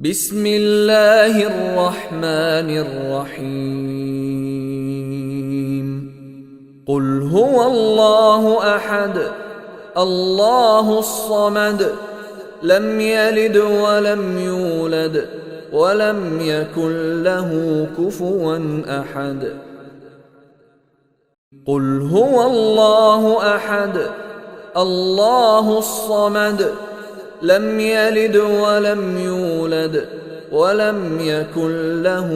بسم الله الرحمن الرحيم. قل هو الله أحد الله الصمد لم يلد ولم يولد ولم يكن له كفوا أحد. قل هو الله أحد الله الصمد لم يلد ولم يولد ولم يكن له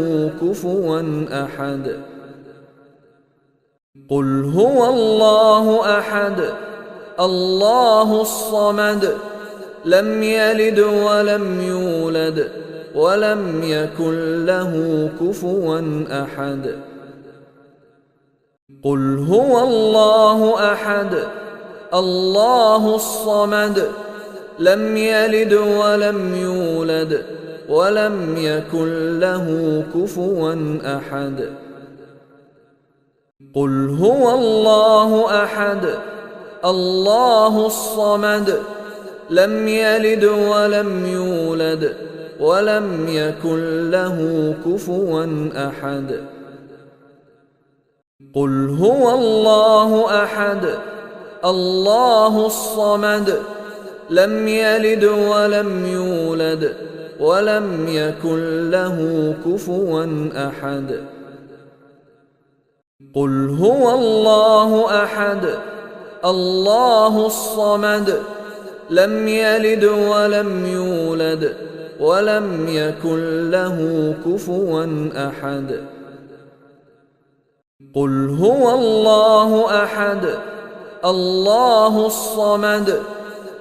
كفوا أحد. قل هو الله أحد الله الصمد لم يلد ولم يولد ولم يكن له كفوا أحد. قل هو الله أحد الله الصمد لم يلد ولم يولد ولم يكن له كفوا أحد. قل هو الله أحد الله الصمد لم يلد ولم يولد ولم يكن له كفوا أحد. قل هو الله أحد الله الصمد لم يلد ولم يولد ولم يكن له كفوا أحد. قل هو الله أحد الله الصمد لم يلد ولم يولد ولم يكن له كفوا أحد. قل هو الله أحد الله الصمد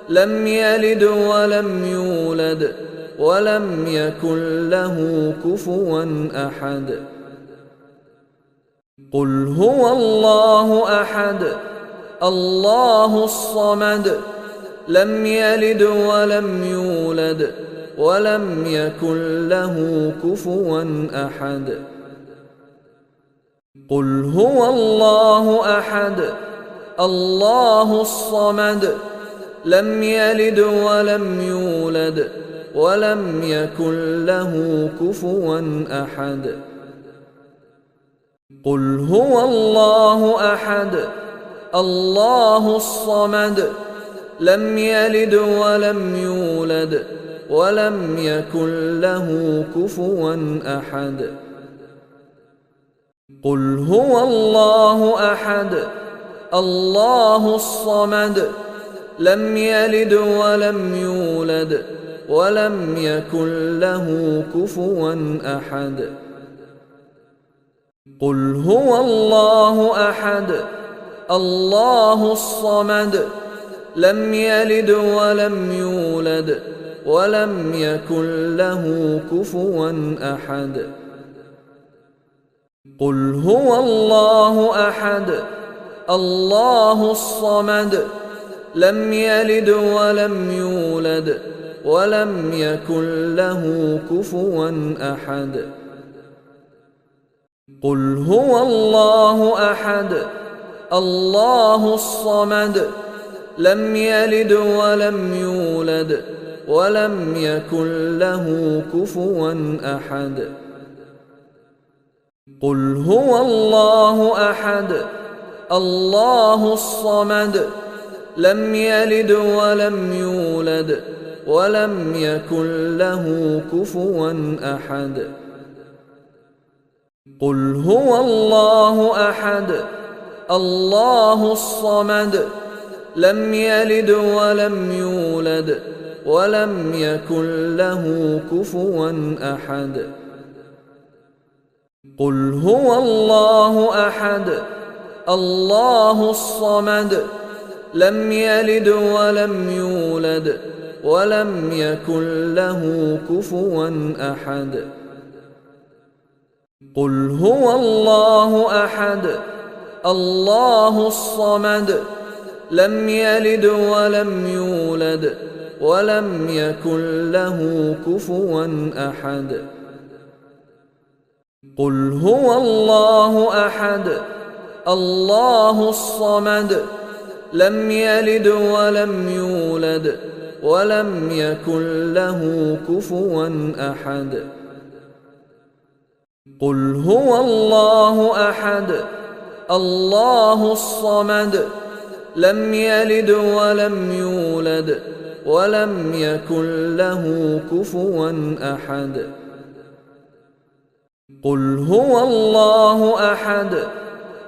لم يلد ولم يولد ولم يكن له كفوا أحد. قل هو الله أحد الله الصمد لم يلد ولم يولد ولم يكن له كفوا أحد. قل هو الله أحد الله الصمد لم يلد ولم يولد ولم يكن له كفوا أحد. قل هو الله أحد الله الصمد لم يلد ولم يولد ولم يكن له كفوا أحد. قل هو الله أحد الله الصمد لم يلد ولم يولد ولم يكن له كفوا أحد. قل هو الله أحد الله الصمد لم يلد ولم يولد ولم يكن له كفوا أحد. قل هو الله أحد الله الصمد لم يلد ولم يولد ولم يكن له كفوا أحد. قل هو الله أحد الله الصمد لم يلد ولم يولد ولم يكن له كفوا أحد. قل هو الله أحد الله الصمد لم يلد ولم يولد ولم يكن له كفوا أحد. قل هو الله أحد الله الصمد لم يلد ولم يولد ولم يكن له كفوا أحد. قل هو الله أحد الله الصمد لم يلد ولم يولد ولم يكن له كفوا أحد. قل هو الله أحد الله الصمد لم يلد ولم يولد ولم يكن له كفوا أحد. قل هو الله أحد الله الصمد لم يلد ولم يولد ولم يكن له كفوا أحد. قل هو الله أحد الله الصمد لم يلد ولم يولد ولم يكن له كفوا أحد. قل هو الله أحد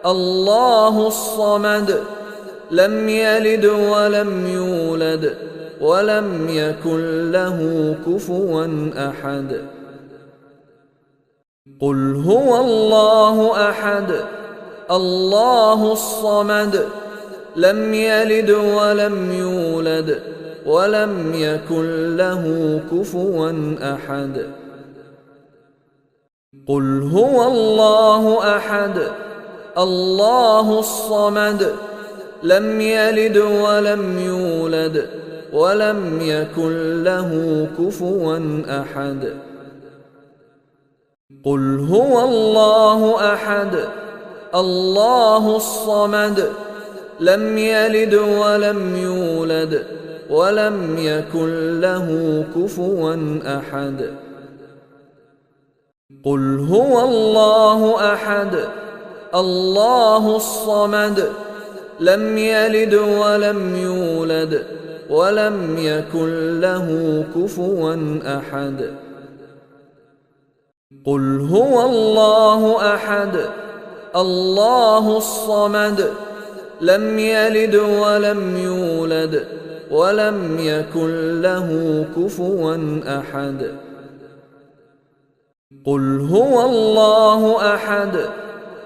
الله الصمد لم يلد ولم يولد ولم يكن له كفوا أحد. قل هو الله أحد الله الصمد لم يلد ولم يولد ولم يكن له كفوا أحد. قل هو الله أحد الله الصمد لم يلد ولم يولد ولم يكن له كفوا أحد. قل هو الله أحد الله الصمد لم يلد ولم يولد ولم يكن له كفوا أحد. قل هو الله أحد الله الصمد لم يلد ولم يولد ولم يكن له كفوا أحد. قل هو الله أحد الله الصمد لم يلد ولم يولد ولم يكن له كفوا أحد. قل هو الله أحد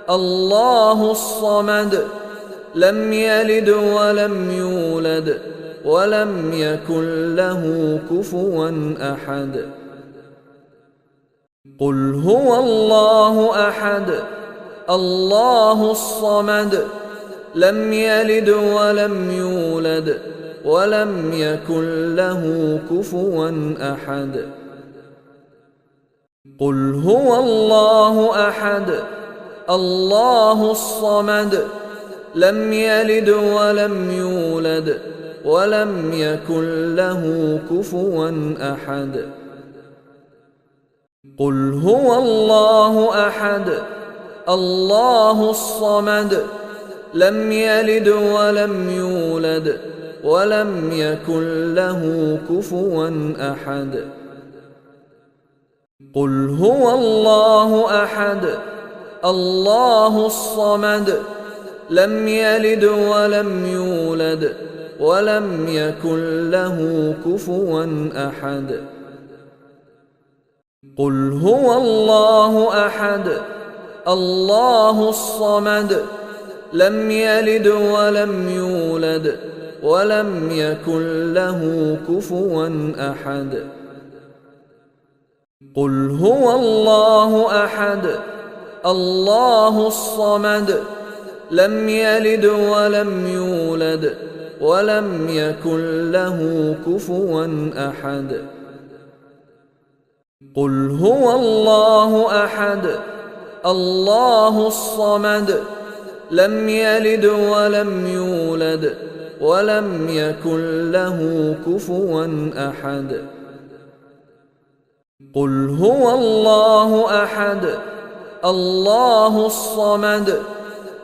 الله الصمد لم يلد ولم يولد ولم يكن له كفوا أحد. قل هو الله أحد الله الصمد لم يلد ولم يولد ولم يكن له كفوا أحد. قل هو الله أحد الله الصمد لم يلد ولم يولد ولم يكن له كفوا أحد. قل هو الله أحد الله الصمد لم يلد ولم يولد ولم يكن له كفوا أحد. قل هو الله أحد الله الصمد لم يلد ولم يولد ولم يكن له كفوا أحد. قل هو الله أحد الله الصمد لم يلد ولم يولد ولم يكن له كفوا أحد. قل هو الله أحد الله الصمد لم يلد ولم يولد ولم يكن له كفوا أحد. قل هو الله أحد الله الصمد لم يلد ولم يولد ولم يكن له كفوا أحد. قل هو الله أحد الله الصمد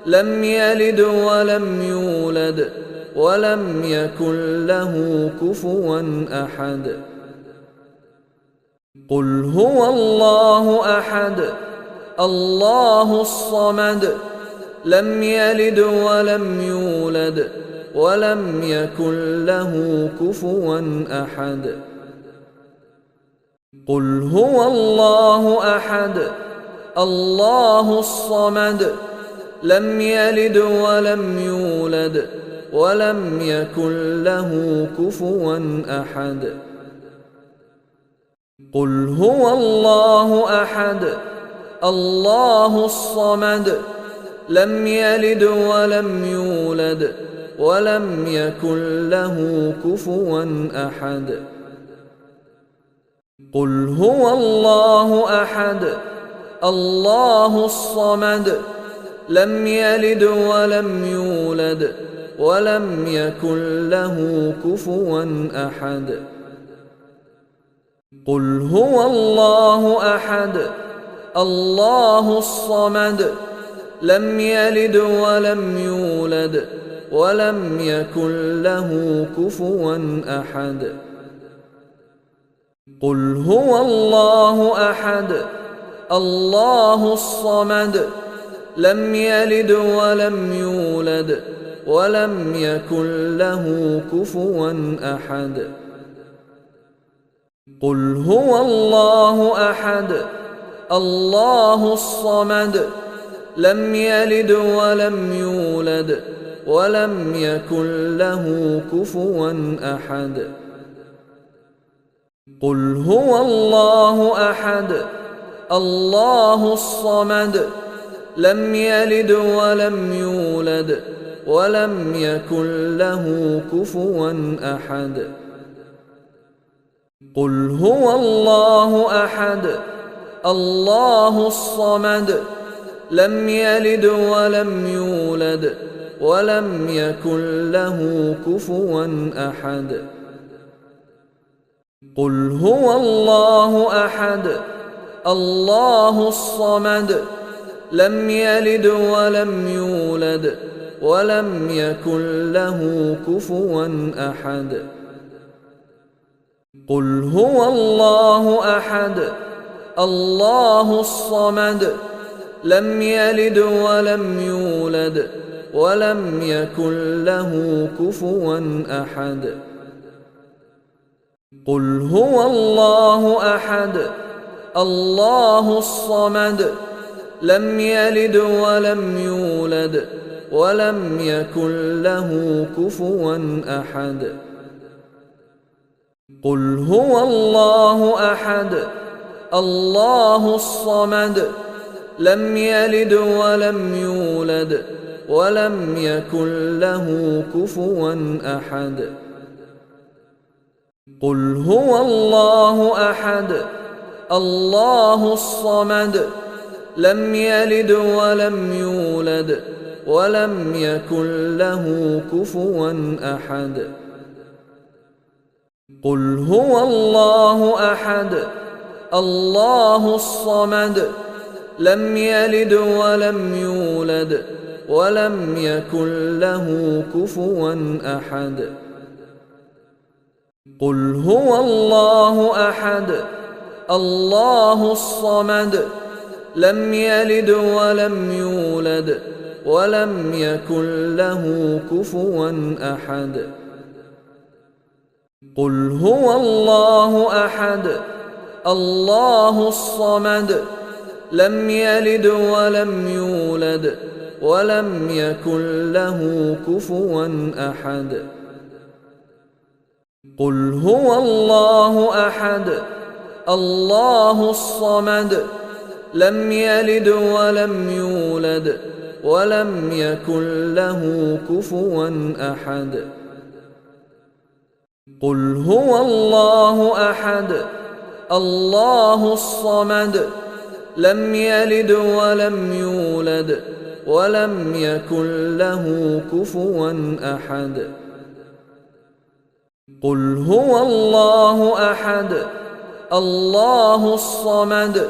لم يلد ولم يولد ولم يكن له كفوا أحد. قل هو الله أحد الله الصمد لم يلد ولم يولد ولم يكن له كفوا أحد. قل هو الله أحد الله الصمد لم يلد ولم يولد ولم يكن له كفوا أحد. قل هو الله أحد الله الصمد لم يلد ولم يولد ولم يكن له كفوا أحد. قل هو الله أحد الله الصمد لم يلد ولم يولد ولم يكن له كفوا أحد. قل هو الله أحد الله الصمد لم يلد ولم يولد ولم يكن له كفوا أحد. قل هو الله أحد الله الصمد لم يلد ولم يولد ولم يكن له كفوا أحد. قل هو الله أحد الله الصمد لم يلد ولم يولد ولم يكن له كفوا أحد. قل هو الله أحد الله الصمد لم يلد ولم يولد ولم يكن له كفوا أحد. قل هو الله أحد الله الصمد لم يلد ولم يولد ولم يكن له كفوا أحد. قل هو الله أحد الله الصمد لم يلد ولم يولد ولم يكن له كفوا أحد. قل هو الله أحد الله الصمد لم يلد ولم يولد ولم يكن له كفوا أحد. قل هو الله أحد الله الصمد لم يلد ولم يولد ولم يكن له كفوا أحد. قل هو الله أحد الله الصمد لم يلد ولم يولد ولم يكن له كفوا أحد. قل هو الله أحد الله الصمد لم يلد ولم يولد ولم يكن له كفوا أحد. قل هو الله أحد الله الصمد لم يلد ولم يولد ولم يكن له كفوا أحد. قل هو الله أحد الله الصمد لم يلد ولم يولد ولم يكن له كفوا أحد. قل هو الله أحد الله الصمد لم يلد ولم يولد ولم يكن له كفوا أحد. قل هو الله أحد الله الصمد لم يلد ولم يولد ولم يكن له كفوا أحد. قل هو الله أحد الله الصمد لم يلد ولم يولد ولم يكن له كفوا أحد. قل هو الله أحد الله الصمد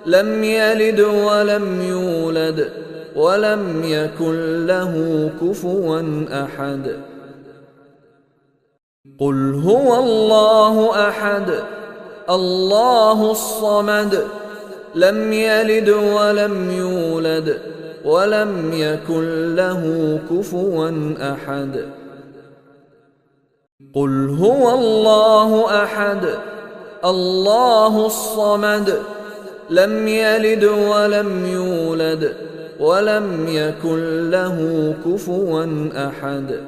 لم يلد ولم يولد ولم يكن له كفوا أحد. قل هو الله أحد الله الصمد لم يلد ولم يولد ولم يكن له كفوا أحد. قل هو الله أحد الله الصمد لم يلد ولم يولد ولم يكن له كفوا أحد.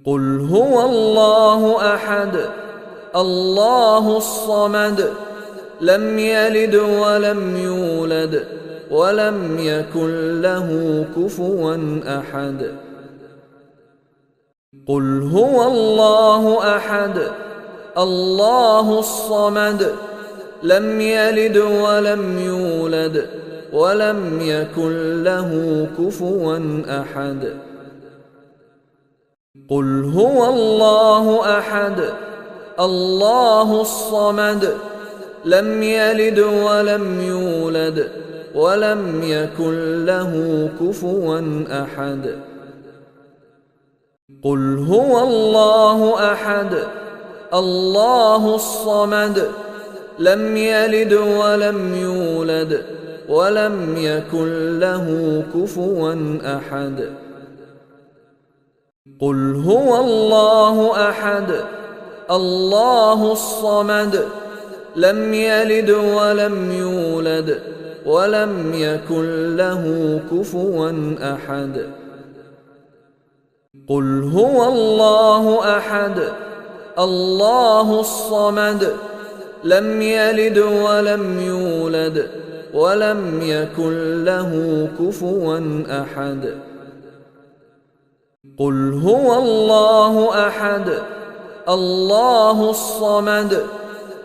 قل هو الله أحد الله الصمد لم يلد ولم يولد ولم يكن له كفوا أحد. قل هو الله أحد الله الصمد لم يلد ولم يولد ولم يكن له كفوا أحد. قل هو الله أحد الله الصمد لم يلد ولم يولد ولم يكن له كفوا أحد قل هو الله أحد الله الصمد لم يلد ولم يولد ولم يكن له كفوا أحد قل هو الله أحد الله الصمد لم يلد ولم يولد ولم يكن له كفوا أحد قل هو الله أحد الله الصمد لم يلد ولم يولد ولم يكن له كفوا أحد قل هو الله أحد الله الصمد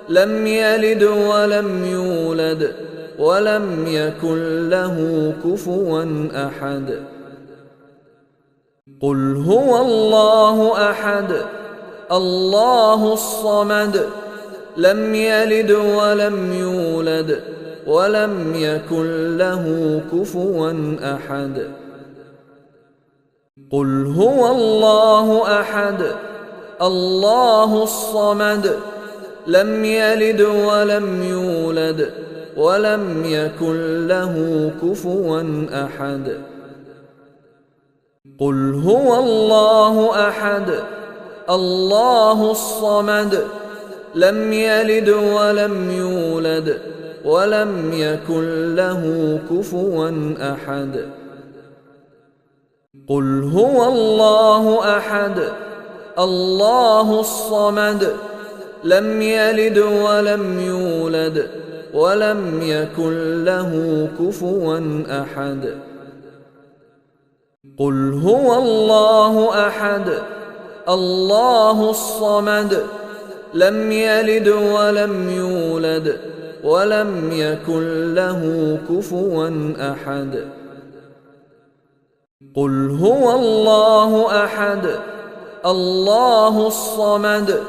لم يلد ولم يولد ولم يكن له كفوا أحد قل هو الله أحد الله الصمد لم يلد ولم يولد ولم يكن له كفوا أحد قل هو الله أحد الله الصمد لم يلد ولم يولد ولم يكن له كفوا أحد قل هو الله أحد الله الصمد لم يلد ولم يولد ولم يكن له كفوا أحد قل هو الله أحد الله الصمد لم يلد ولم يولد ولم يكن له كفوا أحد قل هو الله أحد الله الصمد لم يلد ولم يولد ولم يكن له كفوا أحد قل هو الله أحد الله الصمد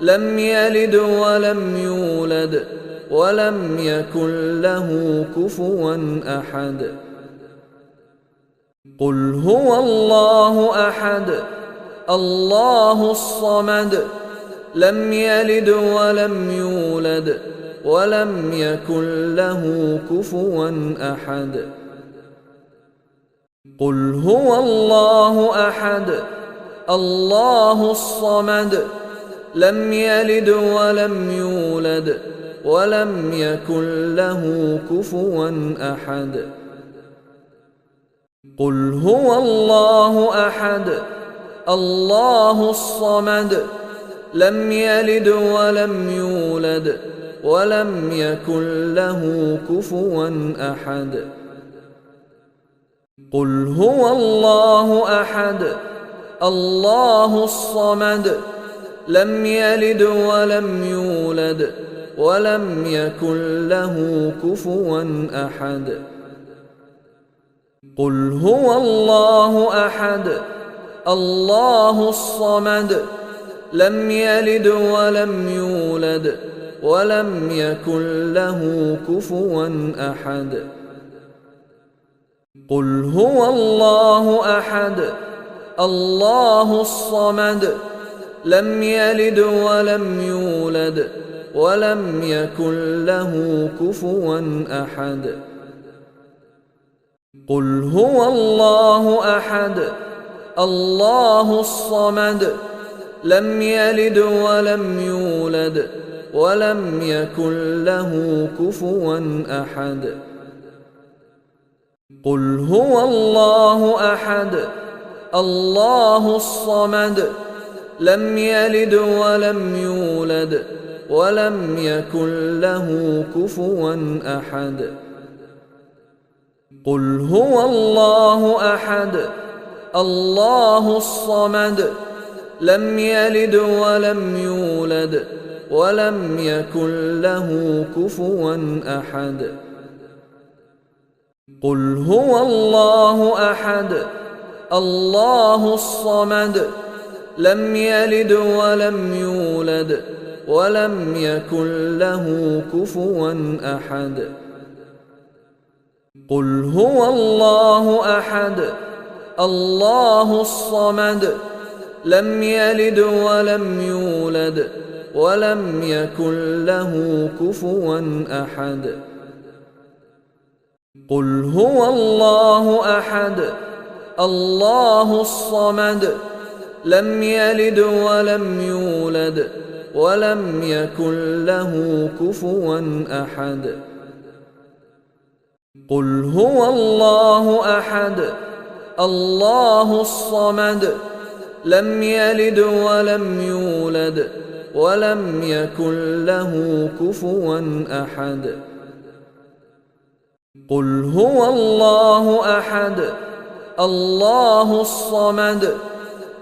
لم يلد ولم يولد ولم يكن له كفوا أحد قل هو الله أحد الله الصمد لم يلد ولم يولد ولم يكن له كفوا أحد قل هو الله أحد الله الصمد لم يلد ولم يولد ولم يكن له كفوا أحد قل هو الله أحد الله الصمد لم يلد ولم يولد ولم يكن له كفوا أحد قل هو الله أحد الله الصمد لم يلد ولم يولد ولم يكن له كفوا أحد قل هو الله أحد الله الصمد لم يلد ولم يولد ولم يكن له كفوا أحد قل هو الله أحد الله الصمد لم يلد ولم يولد ولم يكن له كفوا أحد قل هو الله أحد الله الصمد لم يلد ولم يولد ولم يكن له كفوا أحد قل هو الله أحد الله الصمد لم يلد ولم يولد ولم يكن له كفوا أحد قل هو الله أحد الله الصمد لم يلد ولم يولد ولم يكن له كفوا أحد قل هو الله أحد الله الصمد لم يلد ولم يولد ولم يكن له كفوا أحد. قل هو الله أحد الله الصمد لم يلد ولم يولد ولم يكن له كفوا أحد. قل هو الله أحد الله الصمد لم يلد ولم يولد ولم يكن له كفوا أحد. قل هو الله أحد الله الصمد لم يلد ولم يولد ولم يكن له كفوا أحد. قل هو الله أحد الله الصمد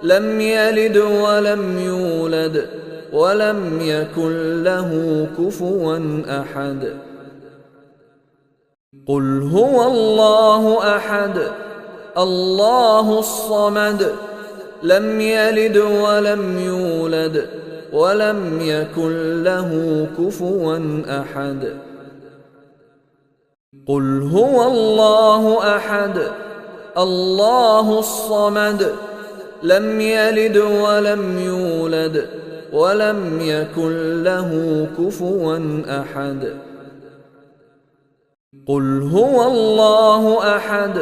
لم يلد ولم يولد ولم يكن له كفوا أحد. قل هو الله أحد الله الصمد لم يلد ولم يولد ولم يكن له كفوا أحد. قل هو الله أحد الله الصمد لم يلد ولم يولد ولم يكن له كفوا أحد. قل هو الله أحد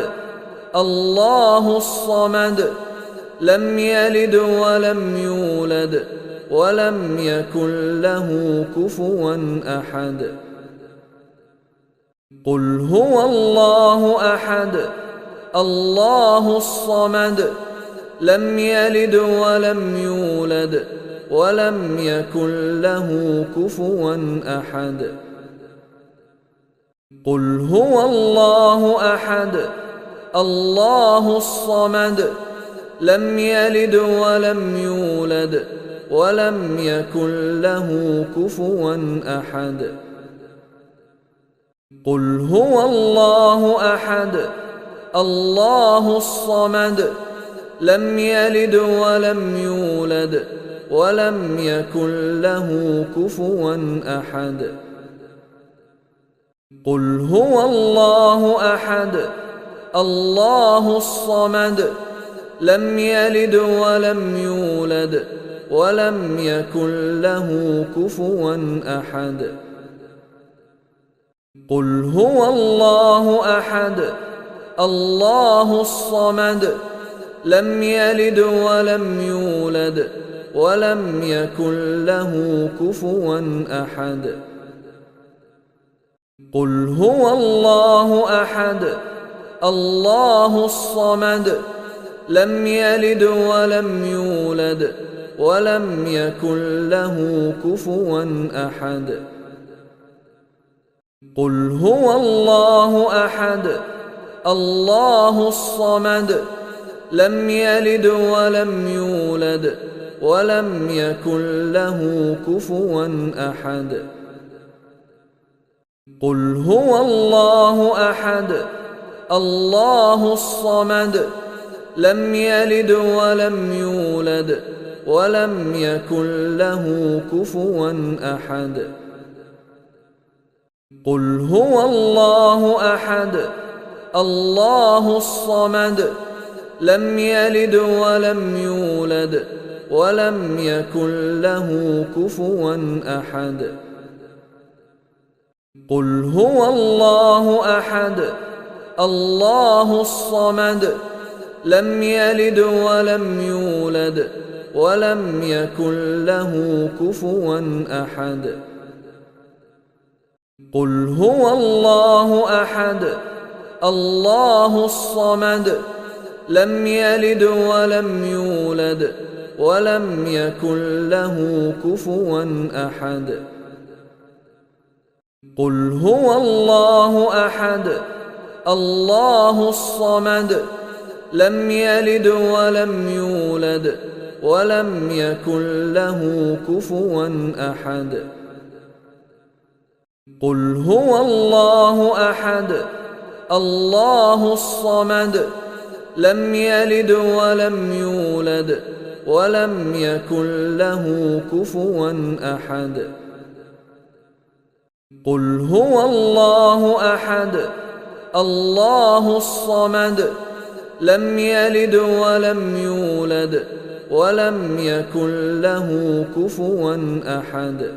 الله الصمد لم يلد ولم يولد ولم يكن له كفوا أحد. قل هو الله أحد الله الصمد لم يلد ولم يولد ولم يكن له كفوا أحد. قل هو الله أحد الله الصمد لم يلد ولم يولد ولم يكن له كفوا أحد. قل هو الله أحد الله الصمد لم يلد ولم يولد ولم يكن له كفوا أحد. قل هو الله أحد الله الصمد لم يلد ولم يولد ولم يكن له كفوا أحد. قل هو الله أحد الله الصمد لم يلد ولم يولد ولم يكن له كفوا أحد. قل هو الله أحد الله الصمد لم يلد ولم يولد ولم يكن له كفوا أحد. قل هو الله أحد الله الصمد لم يلد ولم يولد ولم يكن له كفوا أحد. قل هو الله أحد الله الصمد لم يلد ولم يولد ولم يكن له كفوا أحد. قل هو الله أحد الله الصمد لم يلد ولم يولد ولم يكن له كفوا أحد. قل هو الله أحد الله الصمد لم يلد ولم يولد ولم يكن له كفوا أحد. قل هو الله أحد الله الصمد لم يلد ولم يولد ولم يكن له كفوا أحد. قل هو الله أحد الله الصمد لم يلد ولم يولد ولم يكن له كفوا أحد. قل هو الله أحد الله الصمد لم يلد ولم يولد ولم يكن له كفوا أحد. قل هو الله أحد الله الصمد لم يلد ولم يولد ولم يكن له كفوا أحد.